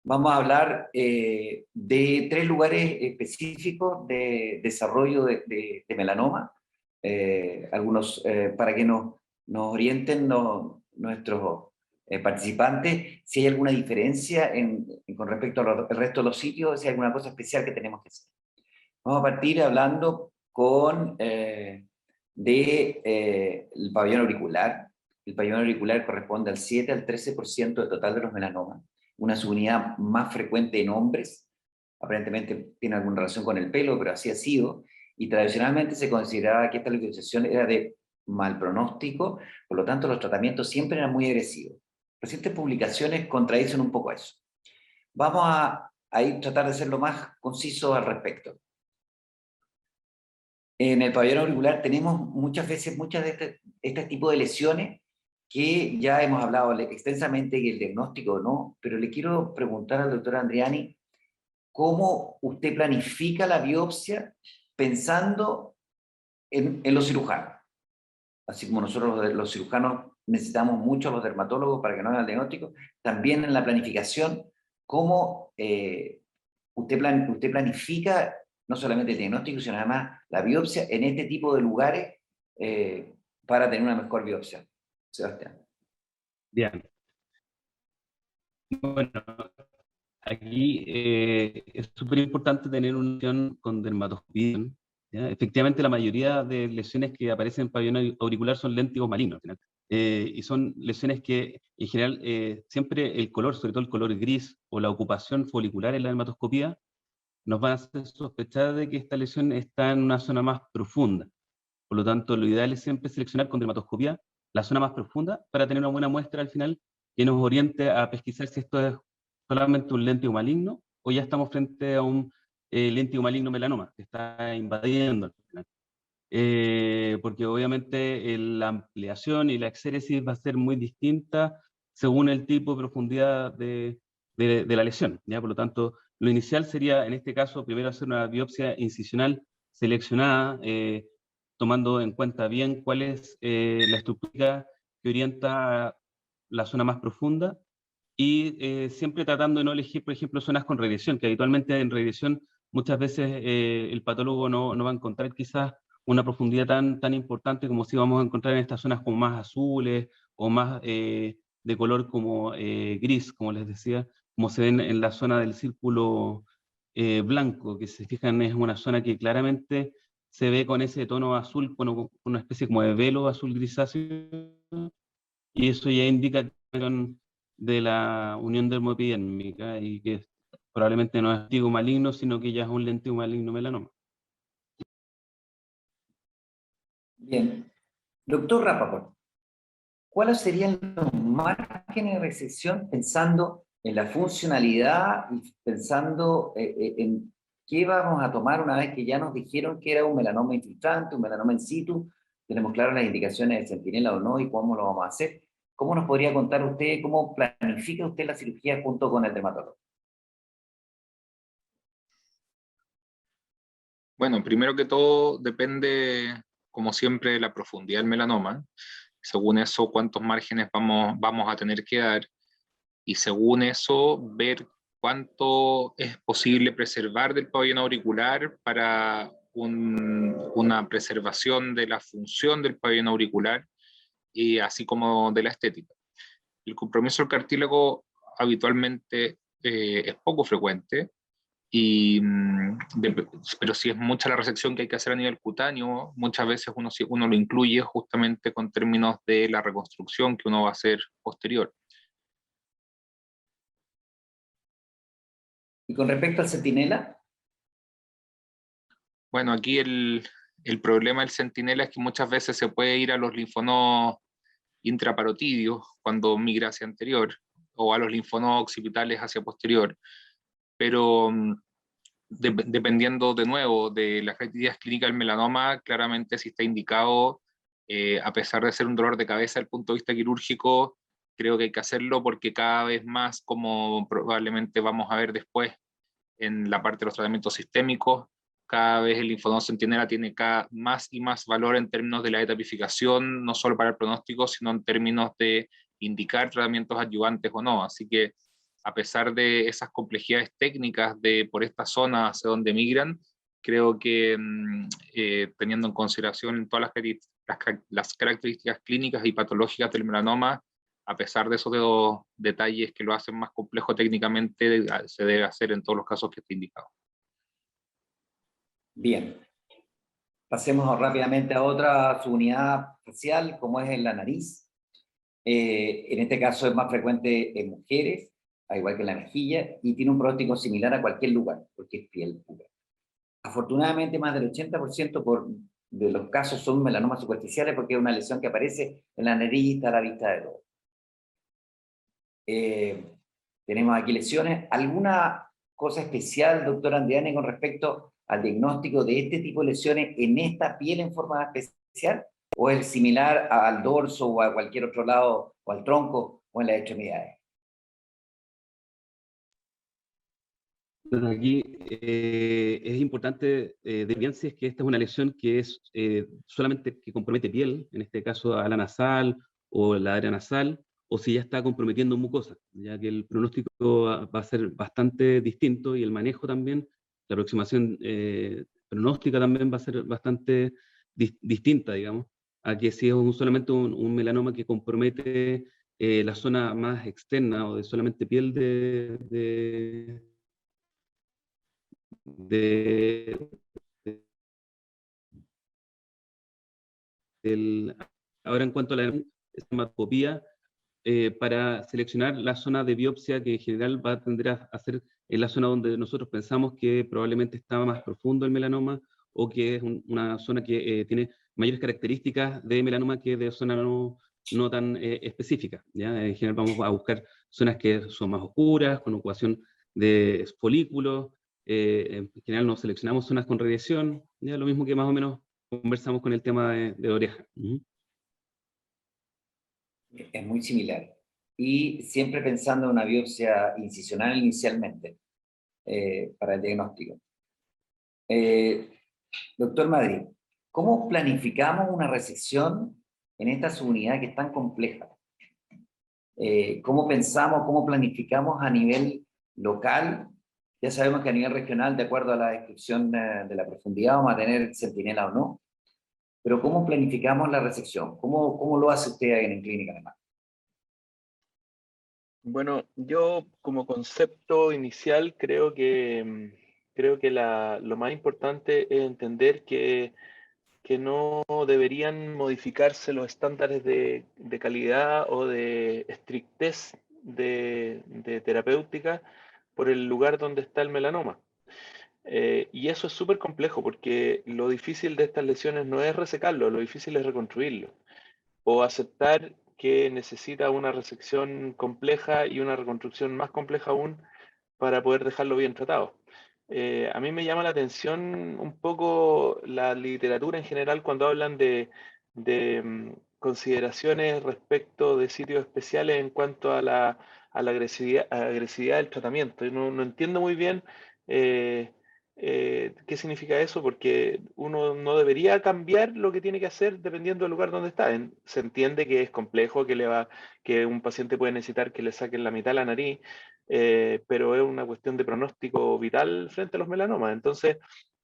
Vamos a hablar de tres lugares específicos de desarrollo de melanoma, para que nos orienten nuestros participantes, si hay alguna diferencia con respecto al resto de los sitios, si hay alguna cosa especial que tenemos que hacer. Vamos a partir hablando el pabellón auricular. El pabellón auricular corresponde al 7 al 13% del total de los melanomas, una subunidad más frecuente en hombres, aparentemente tiene alguna relación con el pelo, pero así ha sido, y tradicionalmente se consideraba que esta localización era de mal pronóstico, por lo tanto los tratamientos siempre eran muy agresivos. Recientes publicaciones contradicen un poco eso. Vamos a ir tratar de ser lo más conciso al respecto. En el pabellón auricular tenemos muchas veces este tipo de lesiones que ya hemos hablado extensamente y el diagnóstico no, pero le quiero preguntar al doctor Andriani cómo usted planifica la biopsia pensando en los cirujanos. Así como nosotros los cirujanos necesitamos mucho a los dermatólogos para que nos hagan el diagnóstico, también en la planificación, cómo usted planifica no solamente el diagnóstico, sino además la biopsia en este tipo de lugares para tener una mejor biopsia. Sebastián. Bien. Bueno, aquí es súper importante tener una lesión con dermatoscopía, ¿ya? Efectivamente, la mayoría de lesiones que aparecen en pabellón auricular son léntigos malignos, y son lesiones que, en general, siempre el color, sobre todo el color gris o la ocupación folicular en la dermatoscopía, nos van a hacer sospechar de que esta lesión está en una zona más profunda. Por lo tanto, lo ideal es siempre seleccionar con dermatoscopía la zona más profunda para tener una buena muestra al final que nos oriente a pesquisar si esto es solamente un léntigo maligno o ya estamos frente a un léntigo maligno melanoma que está invadiendo al final. Porque obviamente la ampliación y la exéresis va a ser muy distinta según el tipo de profundidad de la lesión, ¿ya? Por lo tanto, lo inicial sería, en este caso, primero hacer una biopsia incisional seleccionada, tomando en cuenta bien cuál es la estructura que orienta la zona más profunda y siempre tratando de no elegir, por ejemplo, zonas con regresión, que habitualmente en regresión muchas veces el patólogo no va a encontrar quizás una profundidad tan importante como si vamos a encontrar en estas zonas como más azules o más de color como gris, como les decía, como se ven en la zona del círculo blanco, que si se fijan es una zona que claramente se ve con ese tono azul, con una especie como de velo azul grisáceo, y eso ya indica de la unión dermoepidérmica y que probablemente no es lentigo maligno, sino que ya es un lentigo maligno melanoma. Bien. Doctor Rapaport, ¿cuáles serían los márgenes de resección pensando en la funcionalidad y pensando en qué vamos a tomar una vez que ya nos dijeron que era un melanoma infiltrante, un melanoma in situ? Tenemos claras las indicaciones de centinela o no y cómo lo vamos a hacer. ¿Cómo nos podría contar usted, cómo planifica usted la cirugía junto con el dermatólogo? Bueno, primero que todo depende, como siempre, de la profundidad del melanoma. Según eso, cuántos márgenes vamos a tener que dar. Y según eso, ver cuánto es posible preservar del pabellón auricular para una preservación de la función del pabellón auricular y así como de la estética. El compromiso del cartílago habitualmente es poco frecuente, pero si es mucha la resección que hay que hacer a nivel cutáneo, muchas veces uno lo incluye justamente con términos de la reconstrucción que uno va a hacer posterior. Y con respecto al centinela. Bueno, aquí el problema del centinela es que muchas veces se puede ir a los linfonodos intraparotidios cuando migra hacia anterior, o a los linfonodos occipitales hacia posterior, pero dependiendo de nuevo de las características clínicas del melanoma, claramente si está indicado, a pesar de ser un dolor de cabeza desde el punto de vista quirúrgico, creo que hay que hacerlo porque cada vez más, como probablemente vamos a ver después en la parte de los tratamientos sistémicos, cada vez el linfonodo centinela tiene cada más y más valor en términos de la etapificación, no solo para el pronóstico, sino en términos de indicar tratamientos adyuvantes o no. Así que a pesar de esas complejidades técnicas de por esta zona hacia donde migran, creo que teniendo en consideración todas las características clínicas y patológicas del melanoma, a pesar de esos detalles que lo hacen más complejo técnicamente, se debe hacer en todos los casos que esté indicado. Bien. Pasemos rápidamente a otra subunidad facial, como es en la nariz. En este caso es más frecuente en mujeres, al igual que en la mejilla, y tiene un pronóstico similar a cualquier lugar, porque es piel pura. Afortunadamente, más del 80% de los casos son melanomas superficiales, porque es una lesión que aparece en la nariz y está a la vista de todos. Tenemos aquí lesiones. ¿Alguna cosa especial, doctor Andriani, con respecto al diagnóstico de este tipo de lesiones en esta piel en forma especial? ¿O es similar al dorso o a cualquier otro lado, o al tronco, o en las extremidades? Bueno, aquí es importante ver bien si es que esta es una lesión que es solamente que compromete piel, en este caso a la nasal o la área nasal, o si ya está comprometiendo mucosa, ya que el pronóstico va a ser bastante distinto y el manejo también, la aproximación pronóstica también va a ser bastante distinta, digamos, a que si es solamente un melanoma que compromete la zona más externa o de solamente piel de, del, ahora en cuanto a la hematoscopía, para seleccionar la zona de biopsia que en general va a tender a ser en la zona donde nosotros pensamos que probablemente estaba más profundo el melanoma o que es una zona que tiene mayores características de melanoma que de zona no tan específica, ¿ya? En general vamos a buscar zonas que son más oscuras, con ocupación de folículos, en general no seleccionamos zonas con radiación, ya lo mismo que más o menos conversamos con el tema de oreja. Es muy similar. Y siempre pensando en una biopsia incisional inicialmente, para el diagnóstico. Doctor Madrid, ¿cómo planificamos una resección en esta subunidad que es tan compleja? ¿Cómo pensamos, cómo planificamos a nivel local? Ya sabemos que a nivel regional, de acuerdo a la descripción de la profundidad, vamos a tener centinela o no. Pero ¿cómo planificamos la resección? ¿Cómo lo hace usted en clínica además? Bueno, yo como concepto inicial creo que lo más importante es entender que no deberían modificarse los estándares de calidad o de estrictez de terapéutica por el lugar donde está el melanoma. Y eso es súper complejo porque lo difícil de estas lesiones no es resecarlo, lo difícil es reconstruirlo o aceptar que necesita una resección compleja y una reconstrucción más compleja aún para poder dejarlo bien tratado. A mí me llama la atención un poco la literatura en general cuando hablan de consideraciones respecto de sitios especiales en cuanto a la agresividad del tratamiento. Yo no entiendo muy bien qué significa eso, porque uno no debería cambiar lo que tiene que hacer dependiendo del lugar donde está. Se entiende que es complejo, que un paciente puede necesitar que le saquen la mitad de la nariz, pero es una cuestión de pronóstico vital frente a los melanomas. Entonces,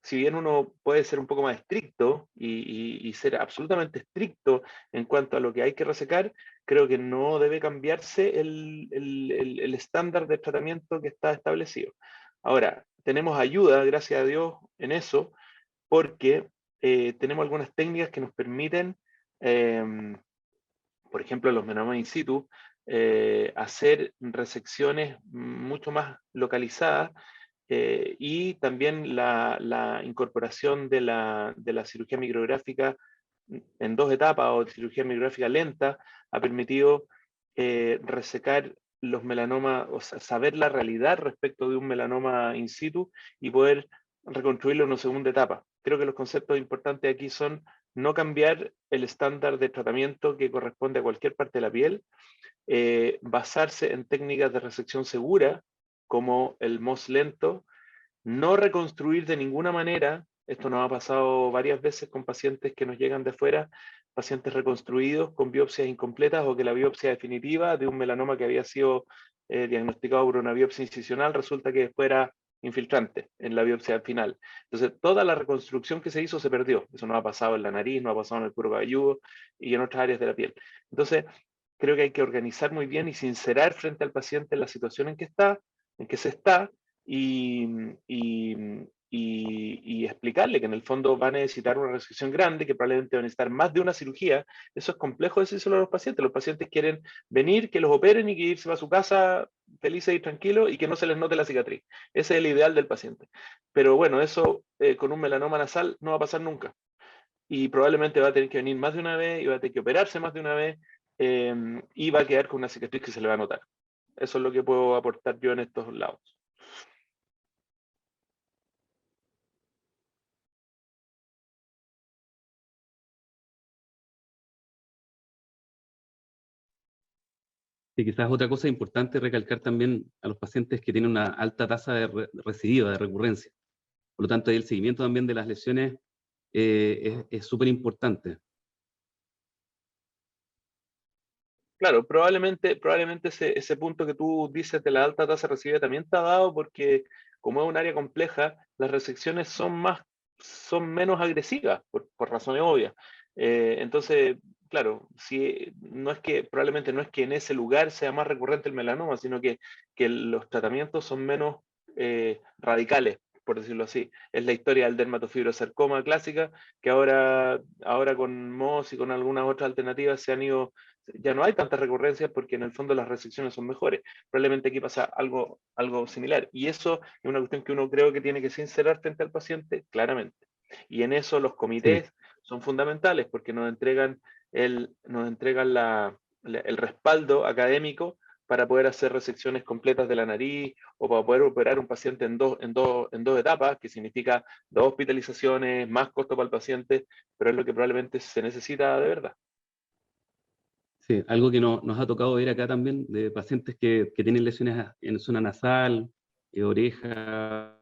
si bien uno puede ser un poco más estricto y ser absolutamente estricto en cuanto a lo que hay que resecar, creo que no debe cambiarse el estándar de tratamiento que está establecido. Ahora, tenemos ayuda, gracias a Dios, en eso, porque tenemos algunas técnicas que nos permiten, por ejemplo, los melanomas in situ, hacer resecciones mucho más localizadas y también la incorporación de la cirugía micrográfica en 2 etapas o cirugía micrográfica lenta ha permitido resecar los melanomas, o sea, saber la realidad respecto de un melanoma in situ y poder reconstruirlo en una segunda etapa. Creo que los conceptos importantes aquí son no cambiar el estándar de tratamiento que corresponde a cualquier parte de la piel, basarse en técnicas de resección segura, como el MOS lento, no reconstruir de ninguna manera. Esto nos ha pasado varias veces con pacientes que nos llegan de fuera, pacientes reconstruidos con biopsias incompletas o que la biopsia definitiva de un melanoma que había sido diagnosticado por una biopsia incisional, resulta que después era infiltrante en la biopsia final. Entonces, toda la reconstrucción que se hizo se perdió. Eso no ha pasado en la nariz, no ha pasado en el cuero cabelludo y en otras áreas de la piel. Entonces, creo que hay que organizar muy bien y sincerar frente al paciente la situación en que está, en que se está, y explicarle que en el fondo va a necesitar una resección grande, que probablemente va a necesitar más de una cirugía. Eso es complejo decírselo a los pacientes. Los pacientes quieren venir, que los operen y que irse a su casa felices y tranquilos y que no se les note la cicatriz. Ese es el ideal del paciente. Pero bueno, eso con un melanoma nasal no va a pasar nunca. Y probablemente va a tener que venir más de una vez y va a tener que operarse más de una vez y va a quedar con una cicatriz que se le va a notar. Eso es lo que puedo aportar yo en estos lados. Y quizás otra cosa importante recalcar también a los pacientes que tienen una alta tasa de recidiva, de recurrencia. Por lo tanto, ahí el seguimiento también de las lesiones es súper importante. Claro, probablemente ese punto que tú dices de la alta tasa recibida también está dado porque como es un área compleja, las resecciones son menos agresivas, por razones obvias. Entonces, claro, si, probablemente no es que en ese lugar sea más recurrente el melanoma, sino que los tratamientos son menos radicales, por decirlo así. Es la historia del dermatofibrosarcoma clásica, que ahora con MOS y con algunas otras alternativas se han ido, ya no hay tantas recurrencias porque en el fondo las resecciones son mejores. Probablemente aquí pasa algo similar. Y eso es una cuestión que uno creo que tiene que sincerar frente al paciente claramente. Y en eso los comités Sí. son fundamentales porque nos entregan el respaldo académico para poder hacer resecciones completas de la nariz o para poder operar un paciente en dos etapas, que significa 2 hospitalizaciones, más costo para el paciente, pero es lo que probablemente se necesita de verdad. Sí, algo que nos ha tocado ver acá también, de pacientes que tienen lesiones en zona nasal, oreja,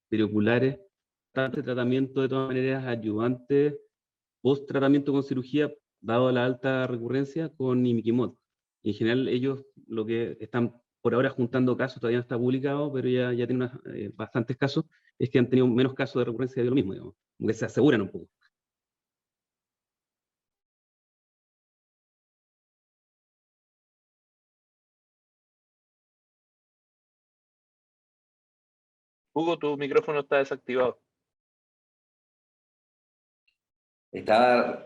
perioculares, este tratamiento de todas maneras ayudante post tratamiento con cirugía, dado la alta recurrencia, con imiquimod. Y en general ellos lo que están por ahora juntando casos, todavía no está publicado, pero ya tienen bastantes casos, es que han tenido menos casos de recurrencia de lo mismo, digamos, como que se aseguran un poco. Hugo, tu micrófono está desactivado. Estaba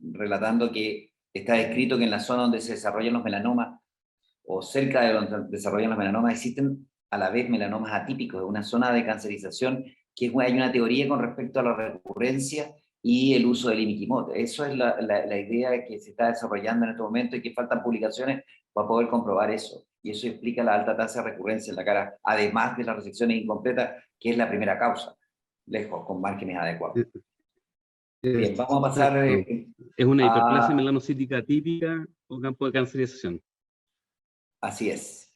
relatando que está descrito que en la zona donde se desarrollan los melanomas, o cerca de donde se desarrollan los melanomas, existen a la vez melanomas atípicos, una zona de cancerización, que hay una teoría con respecto a la recurrencia y el uso del imiquimod. Eso es la idea que se está desarrollando en este momento y que faltan publicaciones para poder comprobar eso. Y eso explica la alta tasa de recurrencia en la cara, además de las resecciones incompletas, que es la primera causa, lejos, con márgenes adecuados. Bien, vamos a pasar Es una hiperplasia melanocítica típica o campo de cancerización. Así es.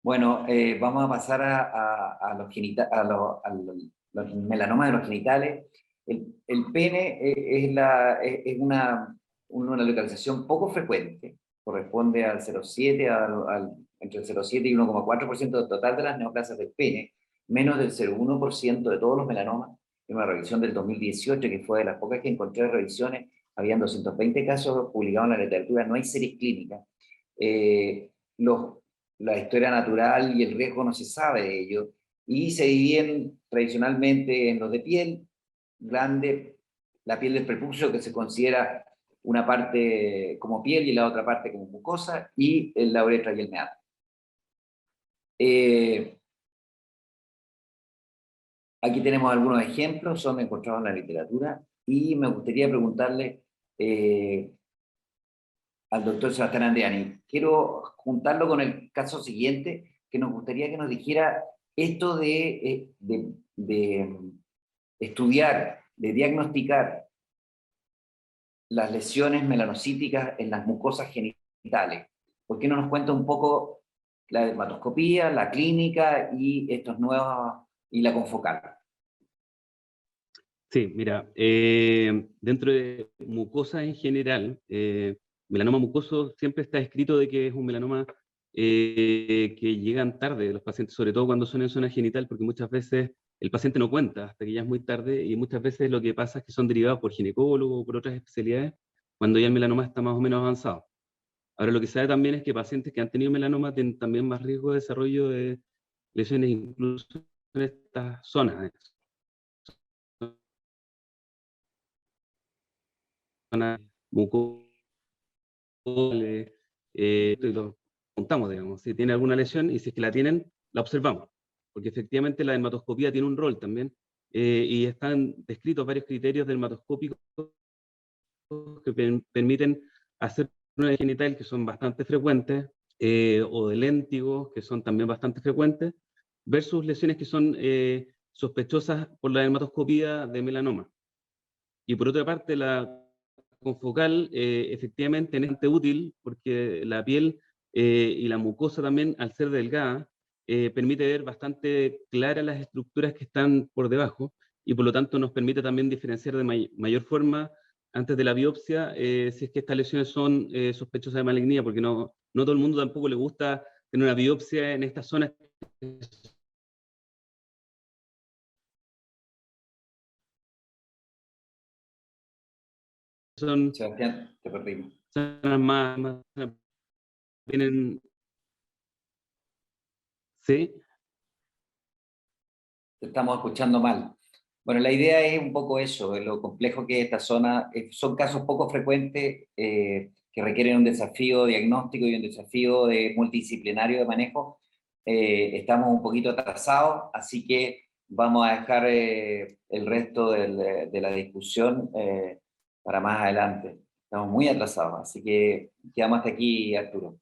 Bueno, vamos a pasar a los melanomas de los genitales. El pene es una localización poco frecuente, corresponde al 0,7, entre el 0,7 y 1,4% del total de las neoplasias del pene, menos del 0,1% de todos los melanomas. En una revisión del 2018, que fue de las pocas que encontré de revisiones, habían 220 casos publicados en la literatura, no hay series clínicas. La historia natural y el riesgo no se sabe de ello, y se dividen tradicionalmente en los de piel grande, la piel del prepucio, que se considera una parte como piel y la otra parte como mucosa, y la uretra y el meato. Aquí tenemos algunos ejemplos, son encontrados en la literatura, y me gustaría preguntarle al doctor Sebastián Andriani. Quiero juntarlo con el caso siguiente, que nos gustaría que nos dijera esto de estudiar, de diagnosticar las lesiones melanocíticas en las mucosas genitales. ¿Por qué no nos cuenta un poco la dermatoscopía, la clínica y estos nuevos, y la confocal? Sí, mira, dentro de mucosa en general, melanoma mucoso siempre está escrito de que es un melanoma que llegan tarde los pacientes, sobre todo cuando son en zona genital, porque muchas veces el paciente no cuenta hasta que ya es muy tarde, y muchas veces lo que pasa es que son derivados por ginecólogo o por otras especialidades, cuando ya el melanoma está más o menos avanzado. Ahora, lo que se sabe también es que pacientes que han tenido melanoma tienen también más riesgo de desarrollo de lesiones incluso en estas zonas. Zona mucosa, y lo contamos, digamos, si tiene alguna lesión, y si es que la tienen, la observamos, porque efectivamente la dermatoscopía tiene un rol también, y están descritos varios criterios dermatoscópicos que permiten hacer una genital que son bastante frecuentes, o de léntigos que son también bastante frecuentes, versus lesiones que son sospechosas por la dermatoscopía de melanoma. Y por otra parte, la confocal efectivamente es bastante útil porque la piel y la mucosa también, al ser delgada, permite ver bastante claras las estructuras que están por debajo, y por lo tanto nos permite también diferenciar de mayor forma antes de la biopsia si es que estas lesiones son sospechosas de malignidad, porque no todo el mundo tampoco le gusta tener una biopsia en estas zonas que son Sebastián, te perdimos. zonas más vienen, ¿sí? Te estamos escuchando mal. Bueno, la idea es un poco eso, de lo complejo que es esta zona. Son casos poco frecuentes que requieren un desafío diagnóstico y un desafío multidisciplinario de manejo. Estamos un poquito atrasados, así que vamos a dejar el resto de la discusión para más adelante. Estamos muy atrasados, así que quedamos hasta aquí, Arturo.